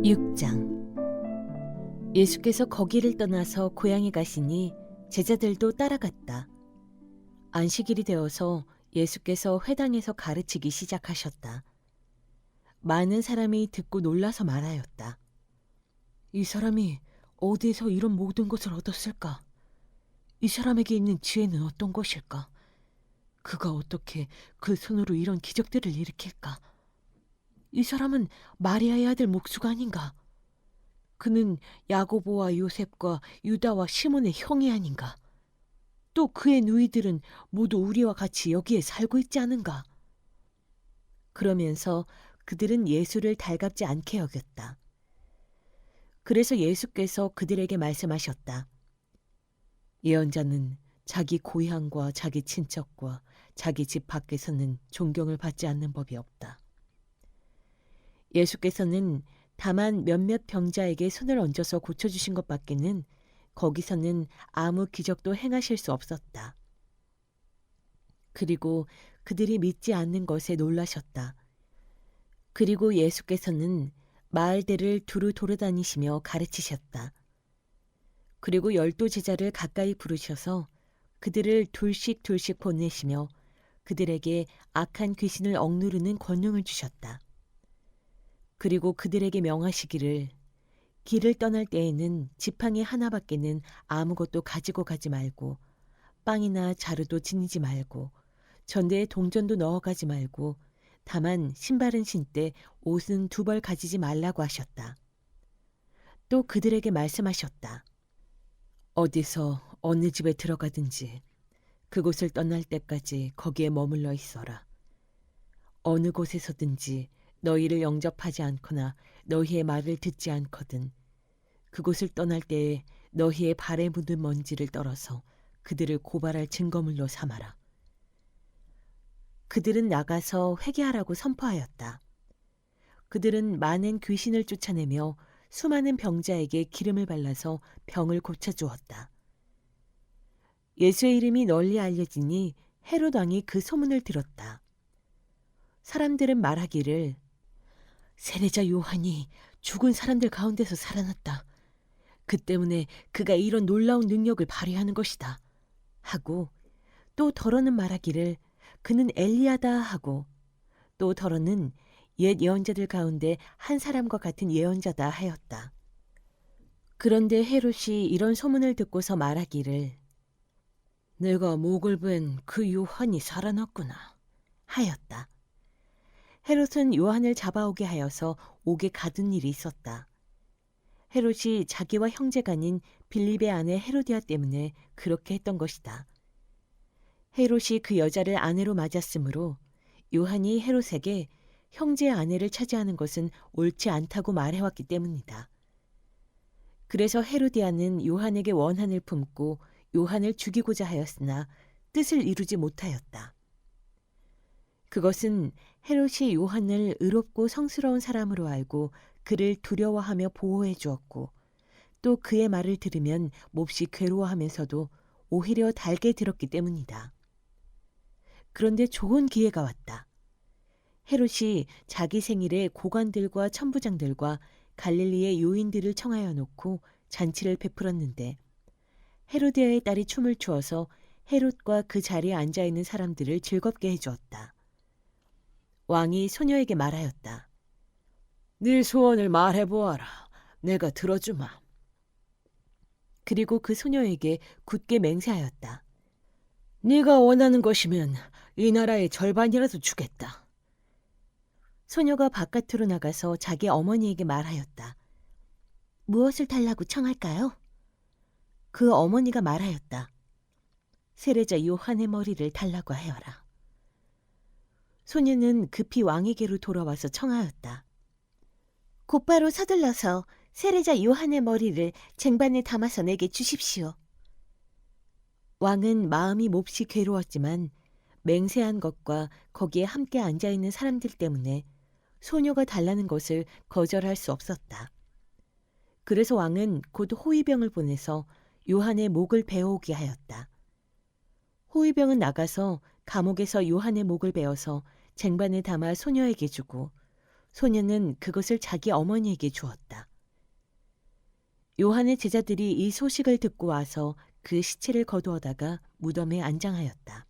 6장. 예수께서 거기를 떠나서 고향에 가시니 제자들도 따라갔다. 안식일이 되어서 예수께서 회당에서 가르치기 시작하셨다. 많은 사람이 듣고 놀라서 말하였다. 이 사람이 어디에서 이런 모든 것을 얻었을까? 이 사람에게 있는 지혜는 어떤 것일까? 그가 어떻게 그 손으로 이런 기적들을 일으킬까? 이 사람은 마리아의 아들 목수가 아닌가? 그는 야고보와 요셉과 유다와 시몬의 형이 아닌가? 또 그의 누이들은 모두 우리와 같이 여기에 살고 있지 않은가? 그러면서 그들은 예수를 달갑지 않게 여겼다. 그래서 예수께서 그들에게 말씀하셨다. 예언자는 자기 고향과 자기 친척과 자기 집 밖에서는 존경을 받지 않는 법이 없다. 예수께서는 다만 몇몇 병자에게 손을 얹어서 고쳐주신 것밖에는 거기서는 아무 기적도 행하실 수 없었다. 그리고 그들이 믿지 않는 것에 놀라셨다. 그리고 예수께서는 마을들을 두루 돌아다니시며 가르치셨다. 그리고 12 제자를 가까이 부르셔서 그들을 둘씩 둘씩 보내시며 그들에게 악한 귀신을 억누르는 권능을 주셨다. 그리고 그들에게 명하시기를 길을 떠날 때에는 지팡이 하나밖에는 아무것도 가지고 가지 말고 빵이나 자루도 지니지 말고 전대에 동전도 넣어가지 말고 다만 신발은 신되 옷은 2벌 가지지 말라고 하셨다. 또 그들에게 말씀하셨다. 어디서 어느 집에 들어가든지 그곳을 떠날 때까지 거기에 머물러 있어라. 어느 곳에서든지 너희를 영접하지 않거나 너희의 말을 듣지 않거든 그곳을 떠날 때에 너희의 발에 묻은 먼지를 떨어서 그들을 고발할 증거물로 삼아라. 그들은 나가서 회개하라고 선포하였다. 그들은 많은 귀신을 쫓아내며 수많은 병자에게 기름을 발라서 병을 고쳐주었다. 예수의 이름이 널리 알려지니 헤롯 왕이 그 소문을 들었다. 사람들은 말하기를 세례자 요한이 죽은 사람들 가운데서 살아났다. 그 때문에 그가 이런 놀라운 능력을 발휘하는 것이다. 하고 또 더러는 말하기를 그는 엘리야다 하고 또 더러는 옛 예언자들 가운데 한 사람과 같은 예언자다 하였다. 그런데 헤롯이 이런 소문을 듣고서 말하기를 내가 목을 벤 그 요한이 살아났구나 하였다. 헤롯은 요한을 잡아오게 하여서 옥에 가둔 일이 있었다. 헤롯이 자기와 형제간인 빌립의 아내 헤로디아 때문에 그렇게 했던 것이다. 헤롯이 그 여자를 아내로 맞았으므로 요한이 헤롯에게 형제의 아내를 차지하는 것은 옳지 않다고 말해왔기 때문이다. 그래서 헤로디아는 요한에게 원한을 품고 요한을 죽이고자 하였으나 뜻을 이루지 못하였다. 그것은 헤롯이 요한을 의롭고 성스러운 사람으로 알고 그를 두려워하며 보호해 주었고 또 그의 말을 들으면 몹시 괴로워하면서도 오히려 달게 들었기 때문이다. 그런데 좋은 기회가 왔다. 헤롯이 자기 생일에 고관들과 천부장들과 갈릴리의 요인들을 청하여 놓고 잔치를 베풀었는데 헤로디아의 딸이 춤을 추어서 헤롯과 그 자리에 앉아있는 사람들을 즐겁게 해주었다. 왕이 소녀에게 말하였다. 네 소원을 말해보아라. 내가 들어주마. 그리고 그 소녀에게 굳게 맹세하였다. 네가 원하는 것이면 이 나라의 절반이라도 주겠다. 소녀가 바깥으로 나가서 자기 어머니에게 말하였다. 무엇을 달라고 청할까요? 그 어머니가 말하였다. 세례자 요한의 머리를 달라고 하여라. 소녀는 급히 왕에게로 돌아와서 청하였다. 곧바로 서둘러서 세례자 요한의 머리를 쟁반에 담아서 내게 주십시오. 왕은 마음이 몹시 괴로웠지만 맹세한 것과 거기에 함께 앉아있는 사람들 때문에 소녀가 달라는 것을 거절할 수 없었다. 그래서 왕은 곧 호위병을 보내서 요한의 목을 베어오게 하였다. 호위병은 나가서 감옥에서 요한의 목을 베어서 쟁반에 담아 소녀에게 주고 소녀는 그것을 자기 어머니에게 주었다. 요한의 제자들이 이 소식을 듣고 와서 그 시체를 거두어다가 무덤에 안장하였다.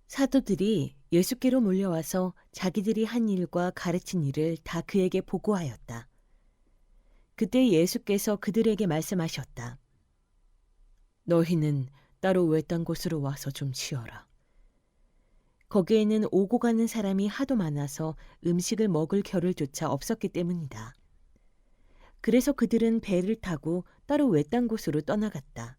사도들이 예수께로 몰려와서 자기들이 한 일과 가르친 일을 다 그에게 보고하였다. 그때 예수께서 그들에게 말씀하셨다. 너희는 따로 외딴 곳으로 와서 좀 쉬어라. 거기에는 오고 가는 사람이 하도 많아서 음식을 먹을 겨를조차 없었기 때문이다. 그래서 그들은 배를 타고 따로 외딴 곳으로 떠나갔다.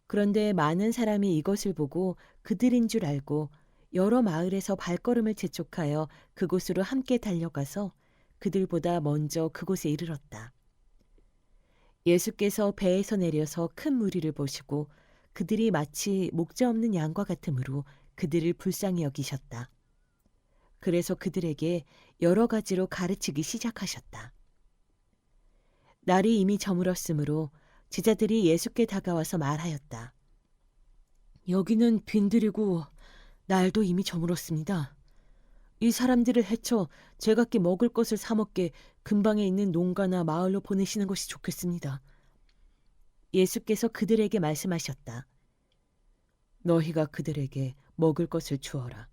그런데 많은 사람이 이것을 보고 그들인 줄 알고 여러 마을에서 발걸음을 재촉하여 그곳으로 함께 달려가서 그들보다 먼저 그곳에 이르렀다. 예수께서 배에서 내려서 큰 무리를 보시고 그들이 마치 목자 없는 양과 같으므로 그들을 불쌍히 여기셨다. 그래서 그들에게 여러 가지로 가르치기 시작하셨다. 날이 이미 저물었으므로 제자들이 예수께 다가와서 말하였다. 여기는 빈들이고 날도 이미 저물었습니다. 이 사람들을 해쳐 제각기 먹을 것을 사 먹게 근방에 있는 농가나 마을로 보내시는 것이 좋겠습니다. 예수께서 그들에게 말씀하셨다. 너희가 그들에게 먹을 것을 주어라.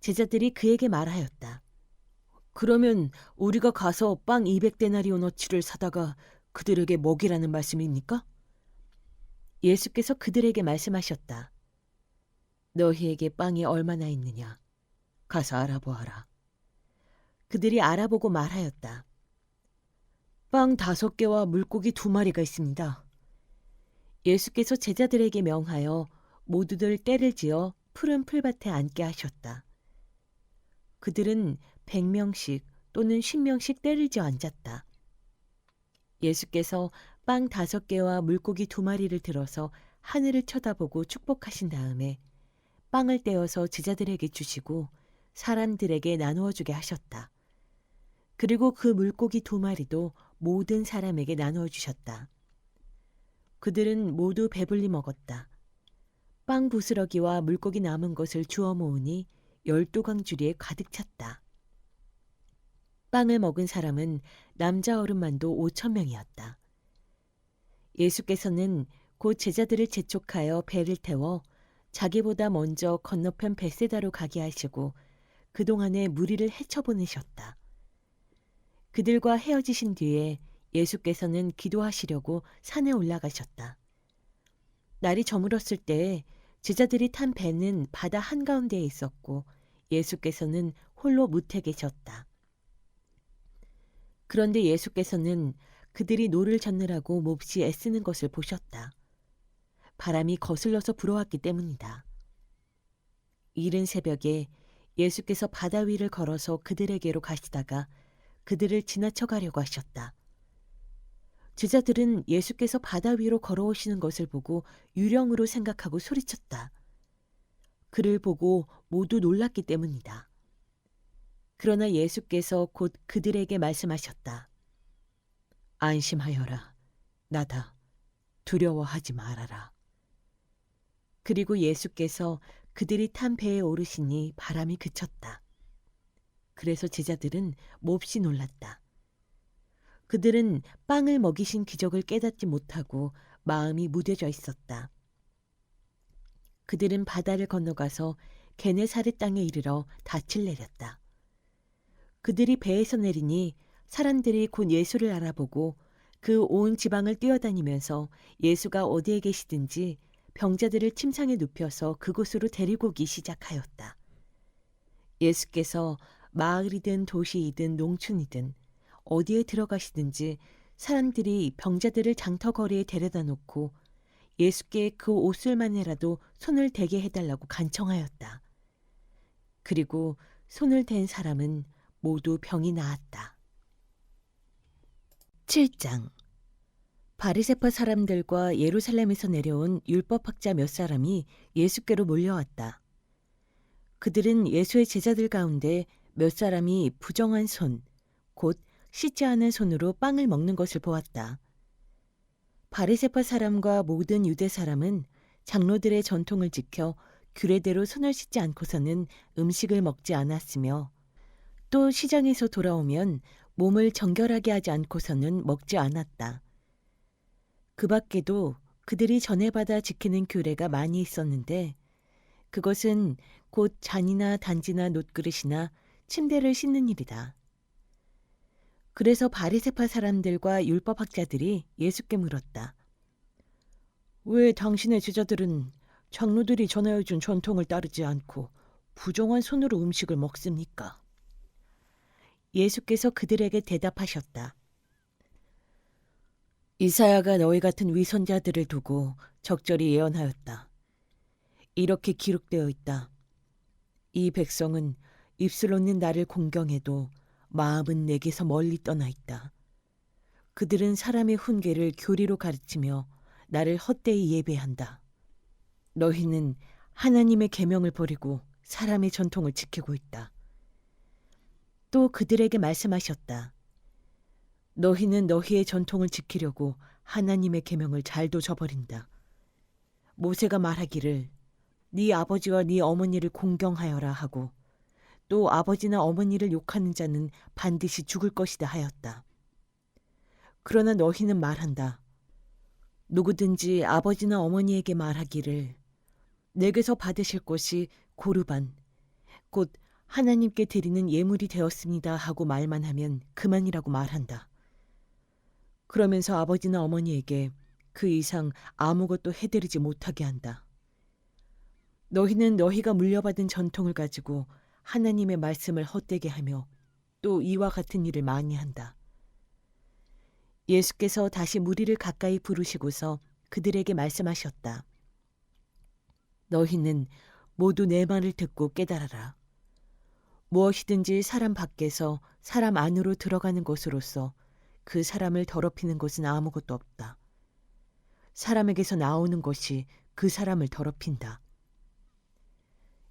제자들이 그에게 말하였다. 그러면 우리가 가서 빵 200데나리오너치를 사다가 그들에게 먹이라는 말씀입니까? 예수께서 그들에게 말씀하셨다. 너희에게 빵이 얼마나 있느냐? 가서 알아보아라. 그들이 알아보고 말하였다. 빵 5개와 물고기 2마리가 있습니다. 예수께서 제자들에게 명하여 모두들 떼를 지어 푸른 풀밭에 앉게 하셨다. 그들은 100명씩 또는 10명씩 떼를 지어 앉았다. 예수께서 빵 5개와 물고기 2마리를 들어서 하늘을 쳐다보고 축복하신 다음에 빵을 떼어서 제자들에게 주시고 사람들에게 나누어 주게 하셨다. 그리고 그 물고기 2마리도 모든 사람에게 나누어 주셨다. 그들은 모두 배불리 먹었다. 빵 부스러기와 물고기 남은 것을 주워 모으니 12광주리에 가득 찼다. 빵을 먹은 사람은 남자 어른만도 5,000명이었다. 예수께서는 곧 제자들을 재촉하여 배를 태워 자기보다 먼저 건너편 벳세다로 가게 하시고 그동안에 무리를 헤쳐보내셨다. 그들과 헤어지신 뒤에 예수께서는 기도하시려고 산에 올라가셨다. 날이 저물었을 때에 제자들이 탄 배는 바다 한가운데에 있었고 예수께서는 홀로 무태 계셨다. 그런데 예수께서는 그들이 노를 젓느라고 몹시 애쓰는 것을 보셨다. 바람이 거슬러서 불어왔기 때문이다. 이른 새벽에 예수께서 바다 위를 걸어서 그들에게로 가시다가 그들을 지나쳐 가려고 하셨다. 제자들은 예수께서 바다 위로 걸어오시는 것을 보고 유령으로 생각하고 소리쳤다. 그를 보고 모두 놀랐기 때문이다. 그러나 예수께서 곧 그들에게 말씀하셨다. 안심하여라. 나다. 두려워하지 말아라. 그리고 예수께서 그들이 탄 배에 오르시니 바람이 그쳤다. 그래서 제자들은 몹시 놀랐다. 그들은 빵을 먹이신 기적을 깨닫지 못하고 마음이 무뎌져 있었다. 그들은 바다를 건너가서 게네사렛 땅에 이르러 닻을 내렸다. 그들이 배에서 내리니 사람들이 곧 예수를 알아보고 그 온 지방을 뛰어다니면서 예수가 어디에 계시든지 병자들을 침상에 눕혀서 그곳으로 데리고 오기 시작하였다. 예수께서 마을이든 도시이든 농촌이든 어디에 들어가시든지 사람들이 병자들을 장터거리에 데려다 놓고 예수께 그 옷술만이라도 손을 대게 해달라고 간청하였다. 그리고 손을 댄 사람은 모두 병이 나았다. 7장. 바리새파 사람들과 예루살렘에서 내려온 율법학자 몇 사람이 예수께로 몰려왔다. 그들은 예수의 제자들 가운데 몇 사람이 부정한 손, 곧 씻지 않은 손으로 빵을 먹는 것을 보았다. 바리새파 사람과 모든 유대 사람은 장로들의 전통을 지켜 규례대로 손을 씻지 않고서는 음식을 먹지 않았으며 또 시장에서 돌아오면 몸을 정결하게 하지 않고서는 먹지 않았다. 그 밖에도 그들이 전해받아 지키는 규례가 많이 있었는데 그것은 곧 잔이나 단지나 놋그릇이나 침대를 씻는 일이다. 그래서 바리새파 사람들과 율법학자들이 예수께 물었다. 왜 당신의 제자들은 장로들이 전하여준 전통을 따르지 않고 부정한 손으로 음식을 먹습니까? 예수께서 그들에게 대답하셨다. 이사야가 너희 같은 위선자들을 두고 적절히 예언하였다. 이렇게 기록되어 있다. 이 백성은 입술로는 나를 공경해도 마음은 내게서 멀리 떠나 있다. 그들은 사람의 훈계를 교리로 가르치며 나를 헛되이 예배한다. 너희는 하나님의 계명을 버리고 사람의 전통을 지키고 있다. 또 그들에게 말씀하셨다. 너희는 너희의 전통을 지키려고 하나님의 계명을 잘도 저버린다. 모세가 말하기를 네 아버지와 네 어머니를 공경하여라 하고 또 아버지나 어머니를 욕하는 자는 반드시 죽을 것이다 하였다. 그러나 너희는 말한다. 누구든지 아버지나 어머니에게 말하기를 내게서 받으실 것이 고르반, 곧 하나님께 드리는 예물이 되었습니다 하고 말만 하면 그만이라고 말한다. 그러면서 아버지나 어머니에게 그 이상 아무것도 해드리지 못하게 한다. 너희는 너희가 물려받은 전통을 가지고 하나님의 말씀을 헛되게 하며 또 이와 같은 일을 많이 한다. 예수께서 다시 무리를 가까이 부르시고서 그들에게 말씀하셨다. 너희는 모두 내 말을 듣고 깨달아라. 무엇이든지 사람 밖에서 사람 안으로 들어가는 것으로서 그 사람을 더럽히는 것은 아무것도 없다. 사람에게서 나오는 것이 그 사람을 더럽힌다.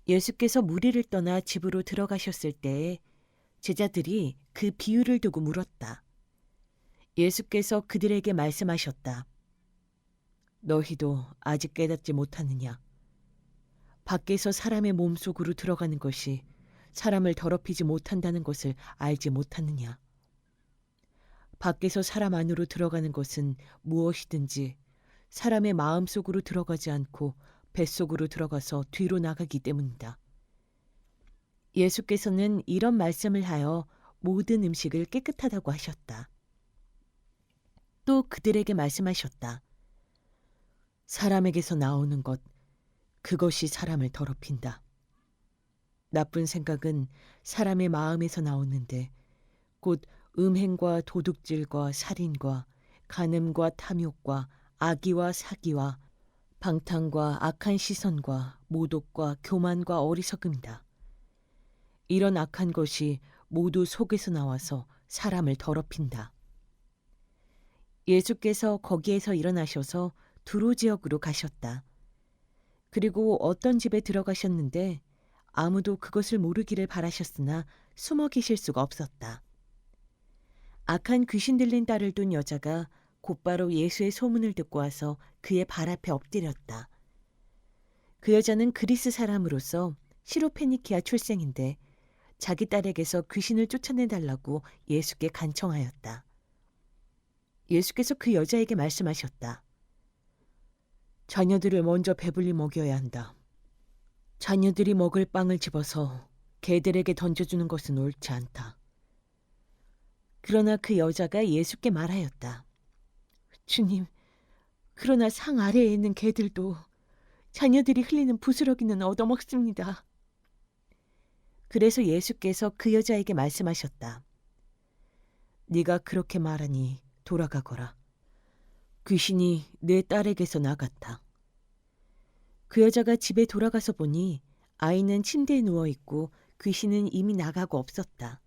예수께서 무리를 떠나 집으로 들어가셨을 때에 제자들이 그 비유를 두고 물었다. 예수께서 그들에게 말씀하셨다. 너희도 아직 깨닫지 못하느냐? 밖에서 사람의 몸속으로 들어가는 것이 사람을 더럽히지 못한다는 것을 알지 못하느냐? 밖에서 사람 안으로 들어가는 것은 무엇이든지 사람의 마음속으로 들어가지 않고 뱃속으로 들어가서 뒤로 나가기 때문이다. 예수께서는 이런 말씀을 하여 모든 음식을 깨끗하다고 하셨다. 또 그들에게 말씀하셨다. 사람에게서 나오는 것, 그것이 사람을 더럽힌다. 나쁜 생각은 사람의 마음에서 나오는데 곧 음행과 도둑질과 살인과 간음과 탐욕과 악의와 사기와 방탕과 악한 시선과 모독과 교만과 어리석음이다. 이런 악한 것이 모두 속에서 나와서 사람을 더럽힌다. 예수께서 거기에서 일어나셔서 두로 지역으로 가셨다. 그리고 어떤 집에 들어가셨는데 아무도 그것을 모르기를 바라셨으나 숨어 계실 수가 없었다. 악한 귀신 들린 딸을 둔 여자가 곧바로 예수의 소문을 듣고 와서 그의 발 앞에 엎드렸다. 그 여자는 그리스 사람으로서 시로페니키아 출생인데 자기 딸에게서 귀신을 쫓아내달라고 예수께 간청하였다. 예수께서 그 여자에게 말씀하셨다. 자녀들을 먼저 배불리 먹여야 한다. 자녀들이 먹을 빵을 집어서 개들에게 던져주는 것은 옳지 않다. 그러나 그 여자가 예수께 말하였다. 주님, 그러나 상 아래에 있는 개들도 자녀들이 흘리는 부스러기는 얻어먹습니다. 그래서 예수께서 그 여자에게 말씀하셨다. 네가 그렇게 말하니 돌아가거라. 귀신이 내 딸에게서 나갔다. 그 여자가 집에 돌아가서 보니 아이는 침대에 누워있고 귀신은 이미 나가고 없었다.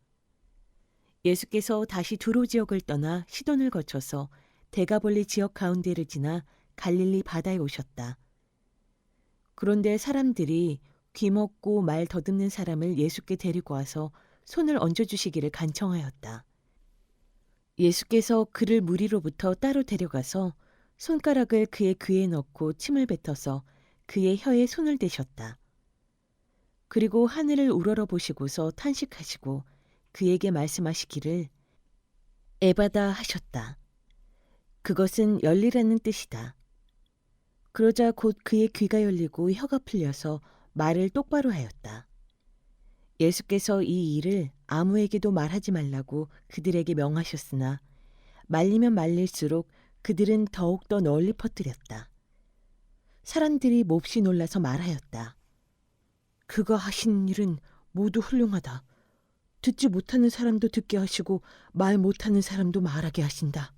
예수께서 다시 두로 지역을 떠나 시돈을 거쳐서 데가볼리 지역 가운데를 지나 갈릴리 바다에 오셨다. 그런데 사람들이 귀먹고 말 더듬는 사람을 예수께 데리고 와서 손을 얹어주시기를 간청하였다. 예수께서 그를 무리로부터 따로 데려가서 손가락을 그의 귀에 넣고 침을 뱉어서 그의 혀에 손을 대셨다. 그리고 하늘을 우러러 보시고서 탄식하시고 그에게 말씀하시기를 에바다 하셨다. 그것은 열리라는 뜻이다. 그러자 곧 그의 귀가 열리고 혀가 풀려서 말을 똑바로 하였다. 예수께서 이 일을 아무에게도 말하지 말라고 그들에게 명하셨으나 말리면 말릴수록 그들은 더욱더 널리 퍼뜨렸다. 사람들이 몹시 놀라서 말하였다. 그가 하신 일은 모두 훌륭하다. 듣지 못하는 사람도 듣게 하시고 말 못하는 사람도 말하게 하신다.